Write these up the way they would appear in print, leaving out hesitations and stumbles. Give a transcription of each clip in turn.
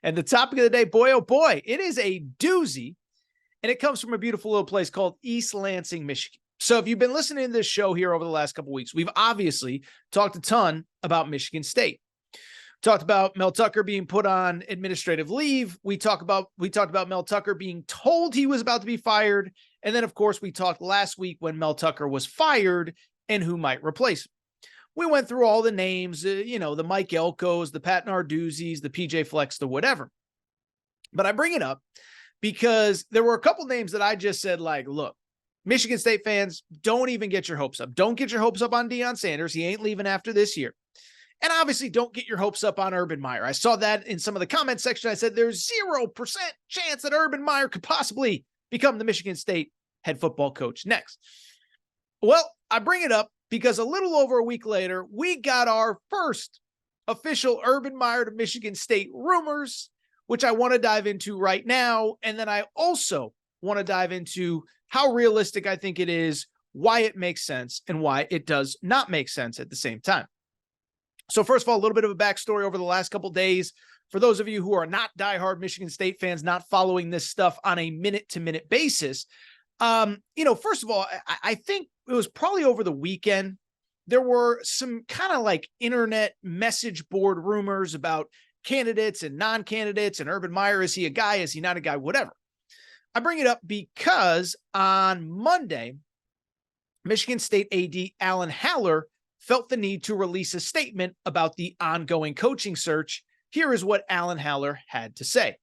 And the topic of the day, boy, oh boy, it is a doozy. And it comes from a beautiful little place called East Lansing, Michigan. So if you've been listening to this show here over the last couple of weeks, we've obviously talked a ton about Michigan State. Talked about Mel Tucker being put on administrative leave. We talked about Mel Tucker being told he was about to be fired. And then, of course, we talked last week when Mel Tucker was fired and who might replace him. We went through all the names, the Mike Elkos, the Pat Narduzzi's, the PJ Flex, the whatever. But I bring it up because there were a couple names that I just said, like, look, Michigan State fans, don't even get your hopes up. Don't get your hopes up on Deion Sanders. He ain't leaving after this year. And obviously, don't get your hopes up on Urban Meyer. I saw that in some of the comment section. I said there's 0% chance that Urban Meyer could possibly become the Michigan State head football coach next. Well, I bring it up because a little over a week later, we got our first official Urban Meyer to Michigan State rumors, which I want to dive into right now. And then I also want to dive into how realistic I think it is, why it makes sense, and why it does not make sense at the same time. So first of all, a little bit of a backstory over the last couple of days. For those of you who are not diehard Michigan State fans, not following this stuff on a minute-to-minute basis, first of all, I think it was probably over the weekend, there were some kind of like internet message board rumors about candidates and non-candidates, and Urban Meyer, is he a guy? Is he not a guy? Whatever. I bring it up because on Monday, Michigan State AD Alan Haller felt the need to release a statement about the ongoing coaching search. Here is what Alan Haller had to say.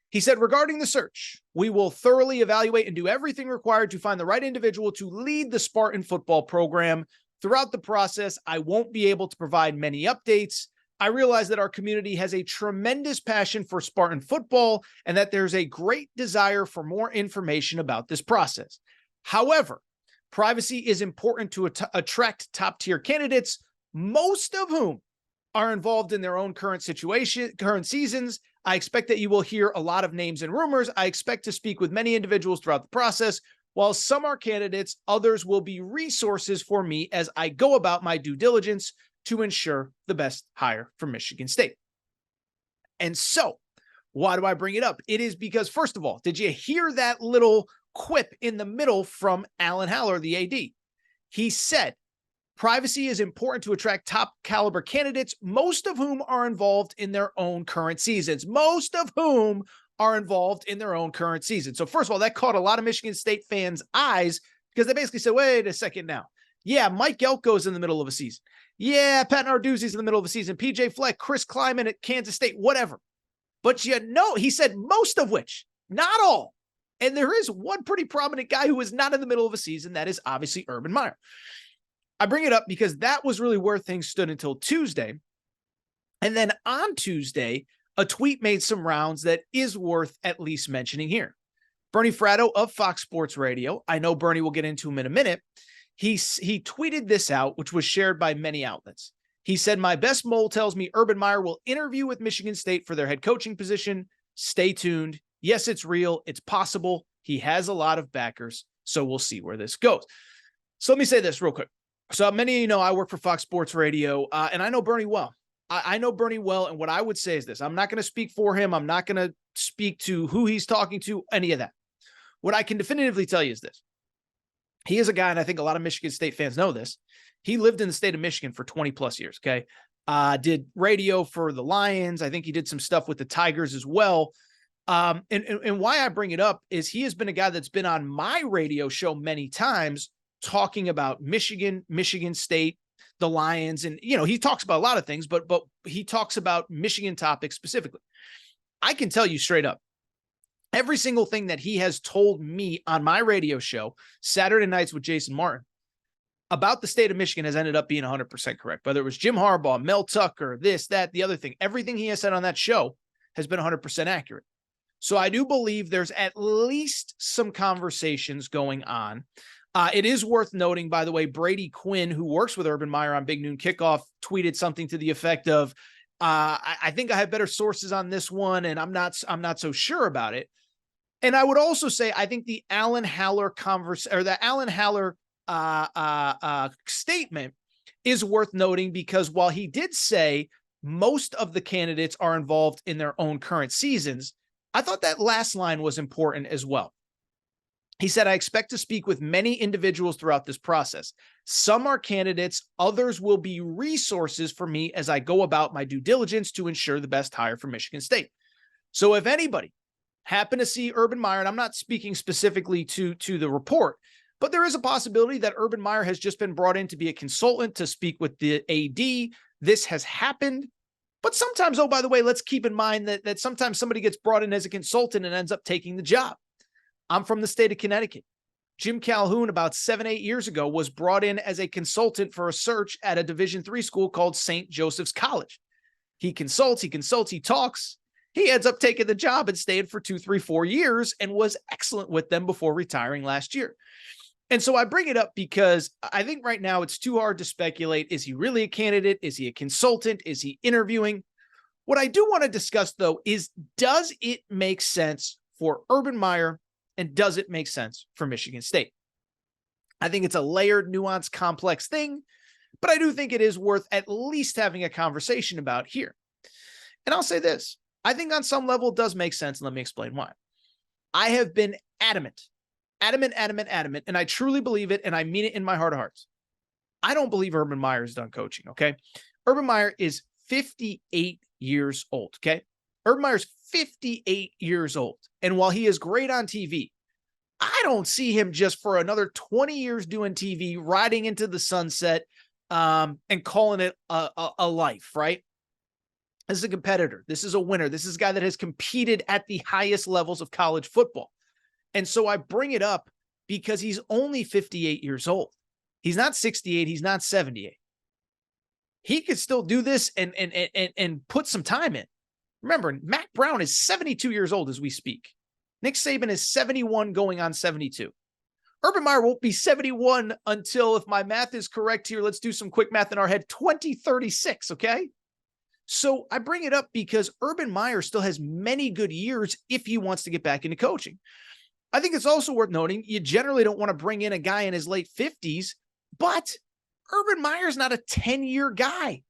He said, regarding the search, we will thoroughly evaluate and do everything required to find the right individual to lead the Spartan football program. Throughout the process, I won't be able to provide many updates. I realize that our community has a tremendous passion for Spartan football and that there's a great desire for more information about this process. However, privacy is important to attract top-tier candidates, most of whom are involved in their own current seasons. I expect that you will hear a lot of names and rumors. I expect to speak with many individuals throughout the process. While some are candidates, others will be resources for me as I go about my due diligence to ensure the best hire for Michigan State. And so, why do I bring it up? It is because, first of all, did you hear that little quip in the middle from Alan Haller, the AD? He said, privacy is important to attract top caliber candidates, most of whom are involved in their own current seasons. Most of whom are involved in their own current season. So first of all, that caught a lot of Michigan State fans' eyes because they basically said, wait a second now. Yeah, Mike Elko's in the middle of a season. Yeah, Pat Narduzzi's in the middle of a season. PJ Fleck, Chris Kleiman at Kansas State, whatever. But he said most of which, not all. And there is one pretty prominent guy who is not in the middle of a season. That is obviously Urban Meyer. I bring it up because that was really where things stood until Tuesday. And then on Tuesday, a tweet made some rounds that is worth at least mentioning here. Bernie Fratto of Fox Sports Radio, I know Bernie will get into him in a minute. He tweeted this out, which was shared by many outlets. He said, my best mole tells me Urban Meyer will interview with Michigan State for their head coaching position. Stay tuned. Yes, it's real. It's possible. He has a lot of backers, so we'll see where this goes. So let me say this real quick. So many of you know I work for Fox Sports Radio, and I know Bernie well. I know Bernie well, and what I would say is this. I'm not going to speak for him. I'm not going to speak to who he's talking to, any of that. What I can definitively tell you is this. He is a guy, and I think a lot of Michigan State fans know this. He lived in the state of Michigan for 20 plus years, okay? Did radio for the Lions. I think he did some stuff with the Tigers as well. And why I bring it up is he has been a guy that's been on my radio show many times talking about Michigan, Michigan State, the Lions. And, he talks about a lot of things, but he talks about Michigan topics specifically. I can tell you straight up, every single thing that he has told me on my radio show, Saturday Nights with Jason Martin, about the state of Michigan has ended up being 100% correct. Whether it was Jim Harbaugh, Mel Tucker, this, that, the other thing, everything he has said on that show has been 100% accurate. So I do believe there's at least some conversations going on. It is worth noting, by the way, Brady Quinn, who works with Urban Meyer on Big Noon Kickoff, tweeted something to the effect of, I think I have better sources on this one, and I'm not so sure about it. And I would also say, I think the Alan Haller statement is worth noting because while he did say most of the candidates are involved in their own current seasons. I thought that last line was important as well. He said, I expect to speak with many individuals throughout this process. Some are candidates, others will be resources for me as I go about my due diligence to ensure the best hire for Michigan State. So if anybody happened to see Urban Meyer, and I'm not speaking specifically to the report, but there is a possibility that Urban Meyer has just been brought in to be a consultant to speak with the AD. This has happened. But sometimes, oh, by the way, let's keep in mind that sometimes somebody gets brought in as a consultant and ends up taking the job. I'm from the state of Connecticut. Jim Calhoun, about 7-8 years ago, was brought in as a consultant for a search at a Division III school called St. Joseph's College. He consults, he talks. He ends up taking the job and stayed for 2, 3, 4 years and was excellent with them before retiring last year. And so I bring it up because I think right now it's too hard to speculate. Is he really a candidate? Is he a consultant? Is he interviewing? What I do want to discuss, though, is does it make sense for Urban Meyer? And does it make sense for Michigan State? I think it's a layered, nuanced, complex thing, but I do think it is worth at least having a conversation about here. And I'll say this. I think on some level it does make sense, and let me explain why. I have been adamant, and I truly believe it, and I mean it in my heart of hearts. I don't believe Urban Meyer is done coaching, okay? Urban Meyer is 58 years old, okay? Urban Meyer's 58 years old. And while he is great on TV, I don't see him just for another 20 years doing TV, riding into the sunset, and calling it a life, right? This is a competitor. This is a winner. This is a guy that has competed at the highest levels of college football. And so I bring it up because he's only 58 years old. He's not 68. He's not 78. He could still do this and put some time in. Remember, Mac Brown is 72 years old as we speak. Nick Saban is 71 going on 72. Urban Meyer won't be 71 until, if my math is correct here, let's do some quick math in our head, 2036, okay? So I bring it up because Urban Meyer still has many good years if he wants to get back into coaching. I think it's also worth noting, you generally don't want to bring in a guy in his late 50s, but Urban Meyer's not a 10-year guy.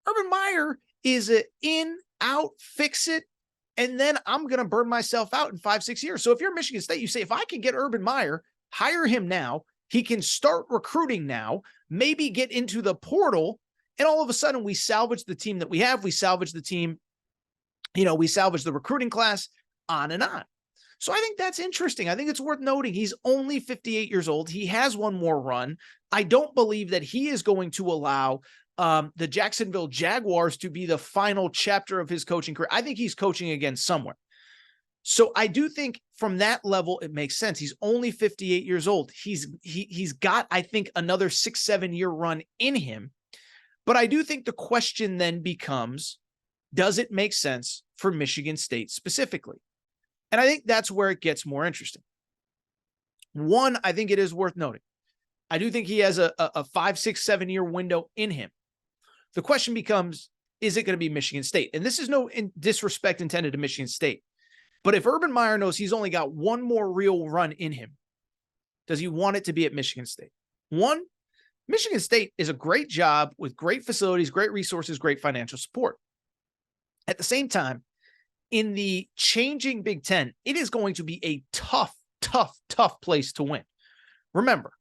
Urban Meyer is an in, out, fix it, and then I'm going to burn myself out in 5-6 years. So if you're Michigan State, you say, if I can get Urban Meyer, hire him now, he can start recruiting now, maybe get into the portal, and all of a sudden we salvage the team that we have. We salvage the team, we salvage the recruiting class, on and on. So I think that's interesting. I think it's worth noting he's only 58 years old. He has one more run. I don't believe that he is going to allow the Jacksonville Jaguars to be the final chapter of his coaching career. I think he's coaching again somewhere. So I do think from that level, it makes sense. He's only 58 years old. He's got, I think, another 6-7 year run in him. But I do think the question then becomes, does it make sense for Michigan State specifically? And I think that's where it gets more interesting. One, I think it is worth noting. I do think he has a 5, 6, 7 year window in him. The question becomes, is it going to be Michigan State? And this is no disrespect intended to Michigan State. But if Urban Meyer knows he's only got one more real run in him, does he want it to be at Michigan State? One, Michigan State is a great job with great facilities, great resources, great financial support. At the same time, in the changing Big Ten, it is going to be a tough place to win. Remember,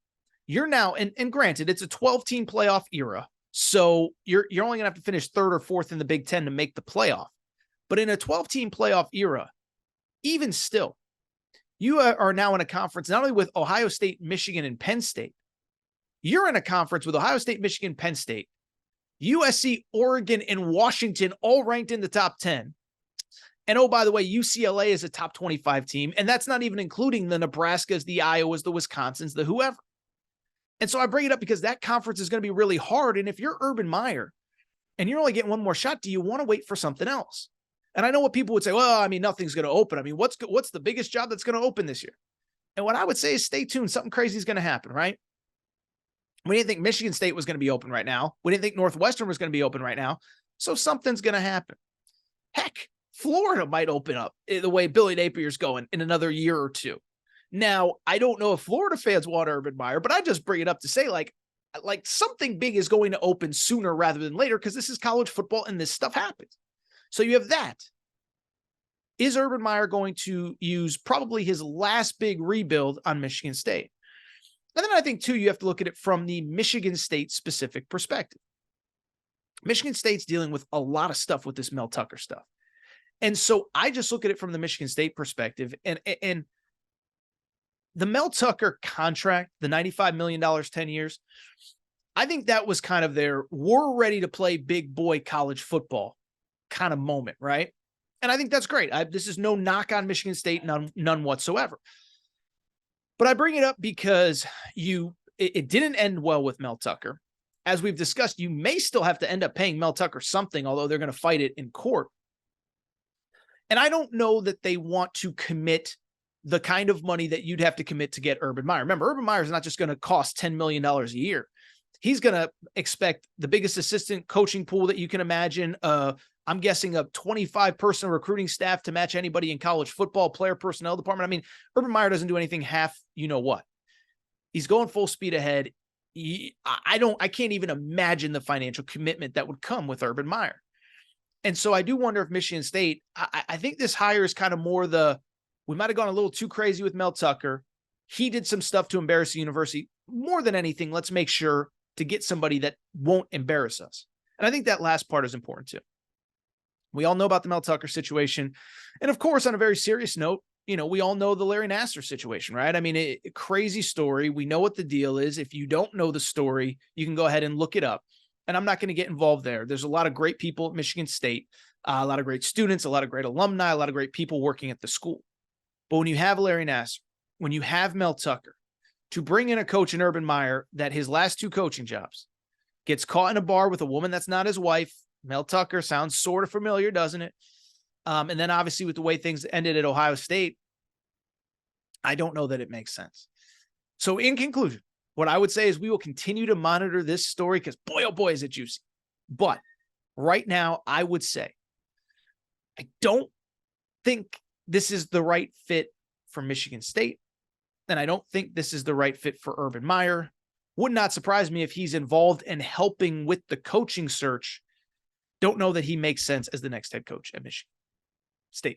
you're now, and granted, it's a 12-team playoff era, so you're only going to have to finish 3rd or 4th in the Big Ten to make the playoff. But in a 12-team playoff era, even still, you are now in a conference not only with Ohio State, Michigan, and Penn State. You're in a conference with Ohio State, Michigan, Penn State, USC, Oregon, and Washington all ranked in the top 10. And oh, by the way, UCLA is a top 25 team, and that's not even including the Nebraskas, the Iowas, the Wisconsins, the whoever. And so I bring it up because that conference is going to be really hard. And if you're Urban Meyer and you're only getting one more shot, do you want to wait for something else? And I know what people would say, well, I mean, nothing's going to open. I mean, what's the biggest job that's going to open this year? And what I would say is stay tuned. Something crazy is going to happen, right? We didn't think Michigan State was going to be open right now. We didn't think Northwestern was going to be open right now. So something's going to happen. Heck, Florida might open up the way Billy Napier's going in another year or two. Now, I don't know if Florida fans want Urban Meyer, but I just bring it up to say, like, like something big is going to open sooner rather than later because this is college football and this stuff happens. So you have that. Is Urban Meyer going to use probably his last big rebuild on Michigan State? And then I think, too, you have to look at it from the Michigan State specific perspective. Michigan State's dealing with a lot of stuff with this Mel Tucker stuff. And so I just look at it from the Michigan State perspective. And the Mel Tucker contract, the $95 million, 10 years, I think that was kind of their we're ready to play big boy college football kind of moment, right? And I think that's great. This is no knock on Michigan State, none whatsoever. But I bring it up because it didn't end well with Mel Tucker. As we've discussed, you may still have to end up paying Mel Tucker something, although they're going to fight it in court. And I don't know that they want to commit the kind of money that you'd have to commit to get Urban Meyer. Remember, Urban Meyer is not just going to cost $10 million a year. He's going to expect the biggest assistant coaching pool that you can imagine. I'm guessing a 25-person recruiting staff to match anybody in college football, player personnel department. I mean, Urban Meyer doesn't do anything half, you know what. He's going full speed ahead. I can't even imagine the financial commitment that would come with Urban Meyer. And so I do wonder if Michigan State, I think this hire is kind of more we might have gone a little too crazy with Mel Tucker. He did some stuff to embarrass the university. More than anything, let's make sure to get somebody that won't embarrass us. And I think that last part is important too. We all know about the Mel Tucker situation. And of course, on a very serious note, we all know the Larry Nassar situation, right? I mean, crazy story. We know what the deal is. If you don't know the story, you can go ahead and look it up. And I'm not going to get involved there. There's a lot of great people at Michigan State, a lot of great students, a lot of great alumni, a lot of great people working at the school. But when you have Larry Nassar, when you have Mel Tucker, to bring in a coach in Urban Meyer that his last two coaching jobs gets caught in a bar with a woman that's not his wife. Mel Tucker sounds sort of familiar, doesn't it? And then obviously with the way things ended at Ohio State, I don't know that it makes sense. So in conclusion, what I would say is we will continue to monitor this story because boy, oh boy, is it juicy. But right now, I would say I don't think this is the right fit for Michigan State. And I don't think this is the right fit for Urban Meyer. Would not surprise me if he's involved in helping with the coaching search. Don't know that he makes sense as the next head coach at Michigan State.